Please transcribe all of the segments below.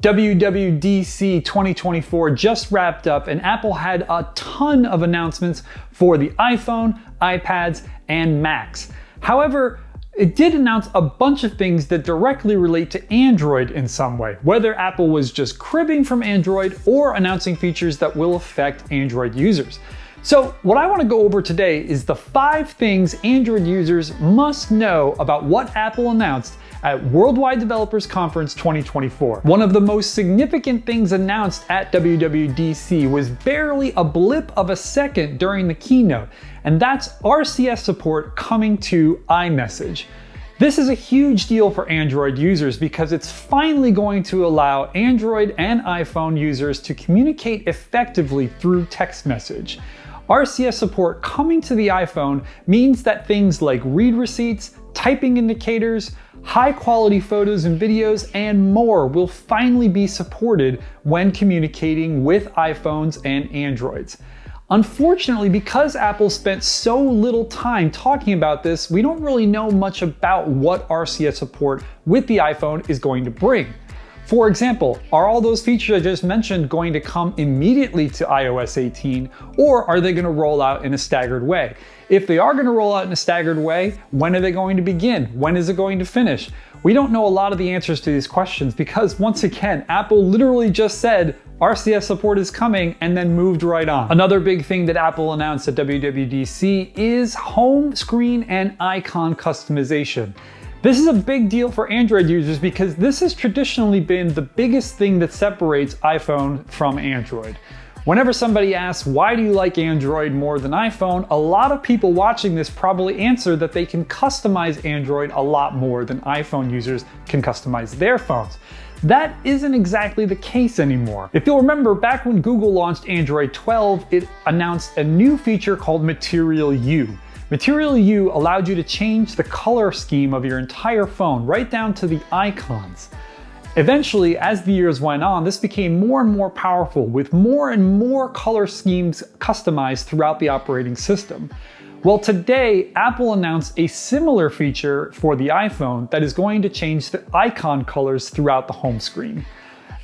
WWDC 2024 just wrapped up and Apple had a ton of announcements for the iPhone, iPads, and Macs. However, it did announce a bunch of things that directly relate to Android in some way, whether Apple was just cribbing from Android or announcing features that will affect Android users. So what I want to go over today is the 5 things Android users must know about what Apple announced at Worldwide Developers Conference 2024. One of the most significant things announced at WWDC was barely a blip of a second during the keynote, and that's RCS support coming to iMessage. This is a huge deal for Android users because it's finally going to allow Android and iPhone users to communicate effectively through text message. RCS support coming to the iPhone means that things like read receipts, typing indicators, high quality photos and videos, and more will finally be supported when communicating with iPhones and Androids. Unfortunately, because Apple spent so little time talking about this, we don't really know much about what RCS support with the iPhone is going to bring. For example, are all those features I just mentioned going to come immediately to iOS 18, or are they going to roll out in a staggered way? If they are going to roll out in a staggered way, when are they going to begin? When is it going to finish? We don't know a lot of the answers to these questions because, once again, Apple literally just said RCS support is coming and then moved right on. Another big thing that Apple announced at WWDC is home screen and icon customization. This is a big deal for Android users because this has traditionally been the biggest thing that separates iPhone from Android. Whenever somebody asks, why do you like Android more than iPhone? A lot of people watching this probably answer that they can customize Android a lot more than iPhone users can customize their phones. That isn't exactly the case anymore. If you'll remember, back when Google launched Android 12, it announced a new feature called Material You. Material You allowed you to change the color scheme of your entire phone, right down to the icons. Eventually, as the years went on, this became more and more powerful, with more and more color schemes customized throughout the operating system. Well, today, Apple announced a similar feature for the iPhone that is going to change the icon colors throughout the home screen.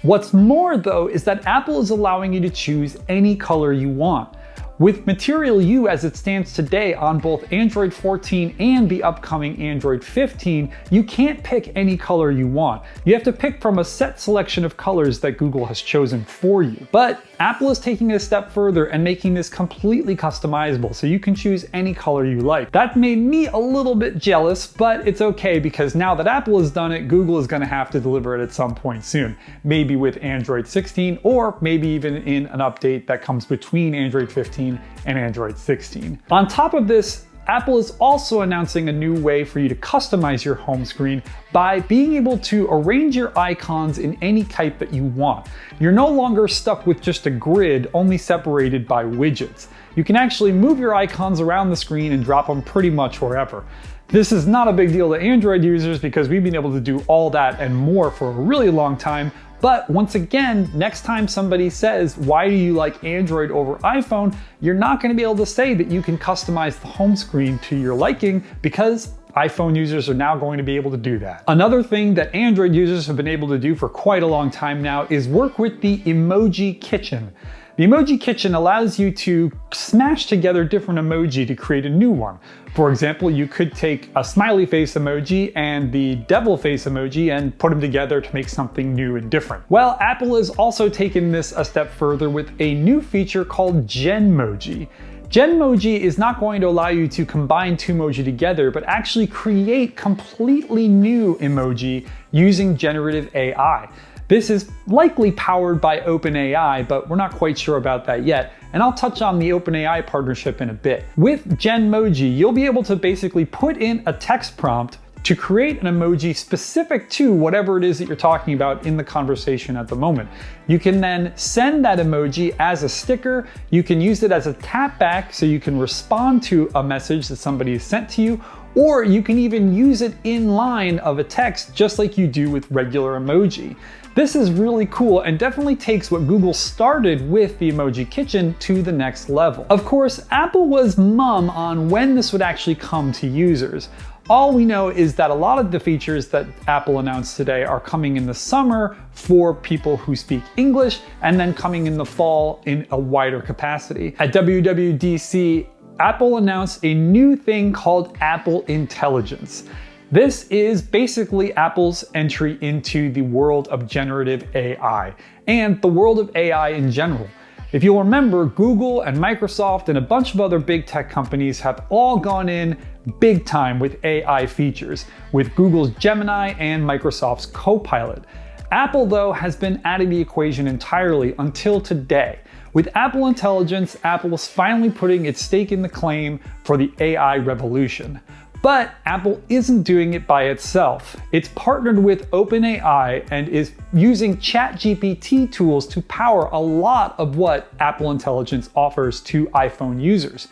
What's more, though, is that Apple is allowing you to choose any color you want. With Material You as it stands today on both Android 14 and the upcoming Android 15, you can't pick any color you want. You have to pick from a set selection of colors that Google has chosen for you. But Apple is taking it a step further and making this completely customizable, so you can choose any color you like. That made me a little bit jealous, but it's okay because now that Apple has done it, Google is going to have to deliver it at some point soon. Maybe with Android 16, or maybe even in an update that comes between Android 15 and Android 16. On top of this, Apple is also announcing a new way for you to customize your home screen by being able to arrange your icons in any type that you want. You're no longer stuck with just a grid only separated by widgets. You can actually move your icons around the screen and drop them pretty much wherever. This is not a big deal to Android users because we've been able to do all that and more for a really long time. But once again, next time somebody says, why do you like Android over iPhone? You're not going to be able to say that you can customize the home screen to your liking because iPhone users are now going to be able to do that. Another thing that Android users have been able to do for quite a long time now is work with the Emoji Kitchen. The Emoji Kitchen allows you to smash together different emoji to create a new one. For example, you could take a smiley face emoji and the devil face emoji and put them together to make something new and different. Well, Apple has also taken this a step further with a new feature called Genmoji. Genmoji is not going to allow you to combine two emoji together, but actually create completely new emoji using generative AI. This is likely powered by OpenAI, but we're not quite sure about that yet, and I'll touch on the OpenAI partnership in a bit. With Genmoji, you'll be able to basically put in a text prompt to create an emoji specific to whatever it is that you're talking about in the conversation at the moment. You can then send that emoji as a sticker. You can use it as a tap back so you can respond to a message that somebody has sent to you, or you can even use it in line of a text just like you do with regular emoji. This is really cool and definitely takes what Google started with the Emoji Kitchen to the next level. Of course, Apple was mum on when this would actually come to users. All we know is that a lot of the features that Apple announced today are coming in the summer for people who speak English, and then coming in the fall in a wider capacity. At WWDC, Apple announced a new thing called Apple Intelligence. This is basically Apple's entry into the world of generative AI and the world of AI in general. If you'll remember, Google and Microsoft and a bunch of other big tech companies have all gone in big time with AI features, with Google's Gemini and Microsoft's Copilot. Apple, though, has been out of the equation entirely until today. With Apple Intelligence, Apple is finally putting its stake in the claim for the AI revolution. But Apple isn't doing it by itself. It's partnered with OpenAI and is using ChatGPT tools to power a lot of what Apple Intelligence offers to iPhone users.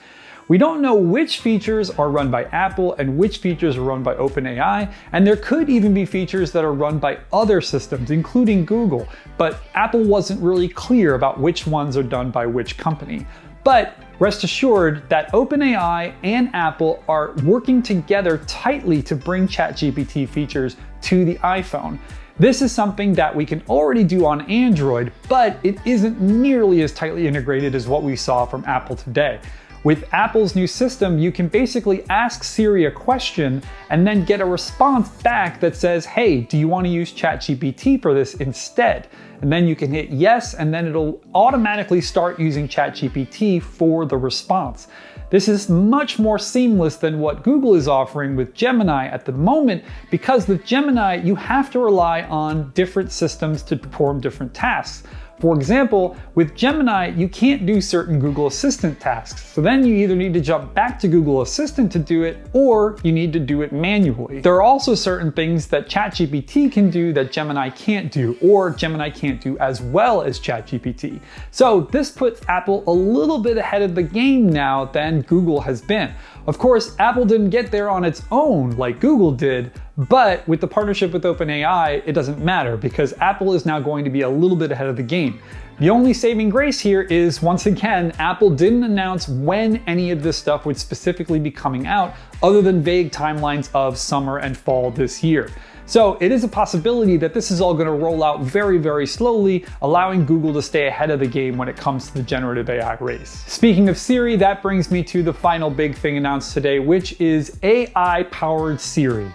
We don't know which features are run by Apple and which features are run by OpenAI, and there could even be features that are run by other systems, including Google, but Apple wasn't really clear about which ones are done by which company. But rest assured that OpenAI and Apple are working together tightly to bring ChatGPT features to the iPhone. This is something that we can already do on Android, but it isn't nearly as tightly integrated as what we saw from Apple today. With Apple's new system, you can basically ask Siri a question and then get a response back that says, hey, do you want to use ChatGPT for this instead? And then you can hit yes, and then it'll automatically start using ChatGPT for the response. This is much more seamless than what Google is offering with Gemini at the moment, because with Gemini, you have to rely on different systems to perform different tasks. For example, with Gemini, you can't do certain Google Assistant tasks. So then you either need to jump back to Google Assistant to do it, or you need to do it manually. There are also certain things that ChatGPT can do that Gemini can't do, or Gemini can't do as well as ChatGPT. So this puts Apple a little bit ahead of the game now than Google has been. Of course, Apple didn't get there on its own like Google did, but with the partnership with OpenAI, it doesn't matter because Apple is now going to be a little bit ahead of the game. The only saving grace here is, once again, Apple didn't announce when any of this stuff would specifically be coming out, other than vague timelines of summer and fall this year. So it is a possibility that this is all going to roll out very, very slowly, allowing Google to stay ahead of the game when it comes to the generative AI race. Speaking of Siri, that brings me to the final big thing announced today, which is AI-powered Siri.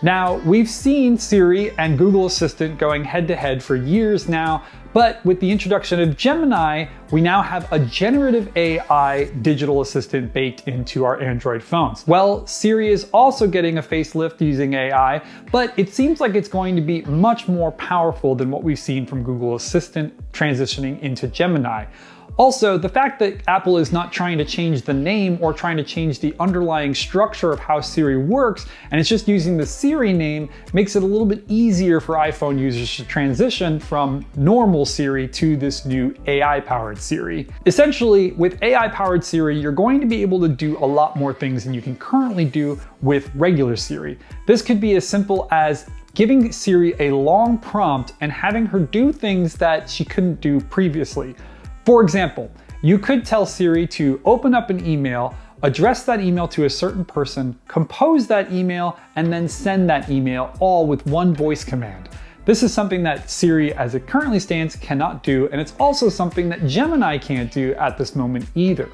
Now, we've seen Siri and Google Assistant going head-to-head for years now, but with the introduction of Gemini, we now have a generative AI digital assistant baked into our Android phones. Well, Siri is also getting a facelift using AI, but it seems like it's going to be much more powerful than what we've seen from Google Assistant transitioning into Gemini. Also, the fact that Apple is not trying to change the name or trying to change the underlying structure of how Siri works, and it's just using the Siri name, makes it a little bit easier for iPhone users to transition from normal Siri to this new AI-powered Siri. Essentially, with AI-powered Siri, you're going to be able to do a lot more things than you can currently do with regular Siri. This could be as simple as giving Siri a long prompt and having her do things that she couldn't do previously. For example, you could tell Siri to open up an email, address that email to a certain person, compose that email, and then send that email all with one voice command. This is something that Siri, as it currently stands, cannot do, and it's also something that Gemini can't do at this moment either.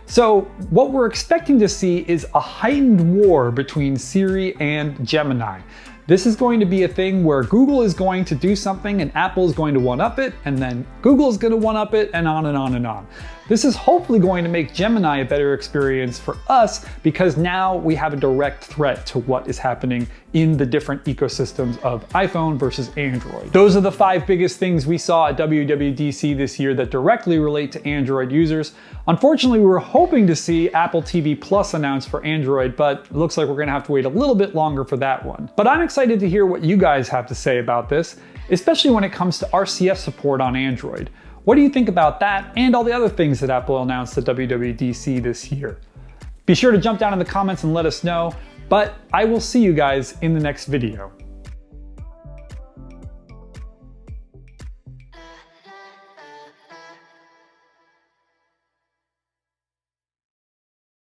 So what we're expecting to see is a heightened war between Siri and Gemini. This is going to be a thing where Google is going to do something and Apple is going to one-up it, and then Google is going to one-up it, and on and on and on. This is hopefully going to make Gemini a better experience for us, because now we have a direct threat to what is happening in the different ecosystems of iPhone versus Android. Those are the 5 biggest things we saw at WWDC this year that directly relate to Android users. Unfortunately, we were hoping to see Apple TV Plus announced for Android, but it looks like we're gonna have to wait a little bit longer for that one. But I'm excited to hear what you guys have to say about this, especially when it comes to RCS support on Android. What do you think about that and all the other things that Apple announced at WWDC this year? Be sure to jump down in the comments and let us know, but I will see you guys in the next video.